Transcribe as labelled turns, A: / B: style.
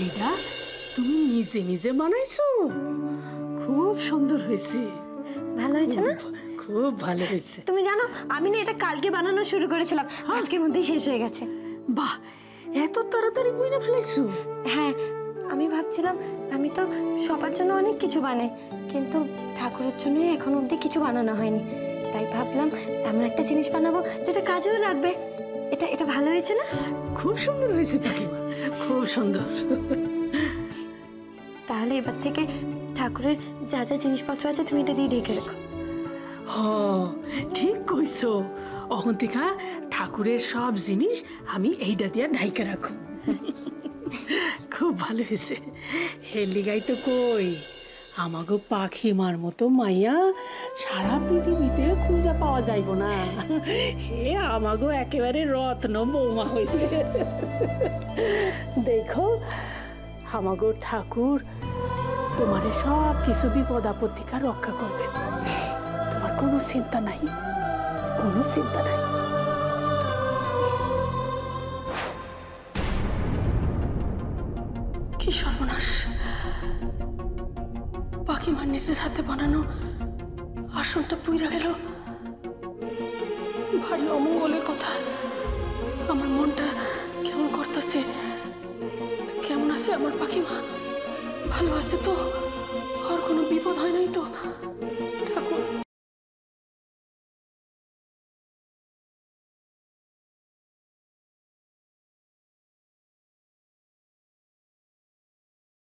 A: এইটা তুমি নিজে নিজে বানাইছো? খুব সুন্দর হয়েছে।
B: ভালো হয়েছে না?
A: খুব ভালো হয়েছে।
B: তুমি জানো আমি না এটা কালকে বানানো শুরু করেছিলাম, আজকের মধ্যেই শেষ হয়ে গেছে।
A: বাহ, এত তাড়াতাড়ি বইনা ফেলাইছো?
B: হ্যাঁ, আমি ভাবছিলাম আমি তো সবার জন্য অনেক কিছু বানাই, কিন্তু ঠাকুরের জন্য এখন অবধি কিছু বানানো হয়নি। তাই ভাবলাম এমন একটা জিনিস বানাবো যেটা কাজেও লাগবে। এটা এটা ভালো হয়েছে না?
A: খুব সুন্দর হয়েছে পাখিমা, খুব সুন্দর।
B: তাহলে এবার থেকে ঠাকুরের যা যা জিনিসপত্র আছে তুমি এটা দিয়ে ঢেকে রেখো।
A: হ, ঠিক কইছো। অহন্তিকা ঠাকুরের সব জিনিস আমি এইটা দিয়ে ঢাইকা রাখো। খুব ভালো হয়েছে। হেলিগাই তো কই আমাগো পাখিমার মতো মাইয়া সারা পৃথিবীতে খুঁজে পাওয়া যাইব না। হে আমাগো একেবারে রত্ন বৌমা হয়েছে। দেখো আমাগো ঠাকুর তোমারে সব কিছু বিপদ আপদ থেকে রক্ষা করবেন। তোমার কোনো চিন্তা নাই, কোনো চিন্তা নাই। কি সর্বনাশ! পাখিমার নিজের হাতে বানানো আসনটা পুইরা গেল। ভারী অমঙ্গলের কথা। আমার মনটা কেমন করতেছে। কেমন আছে আমার পাখিমা? ভালো আছে তো?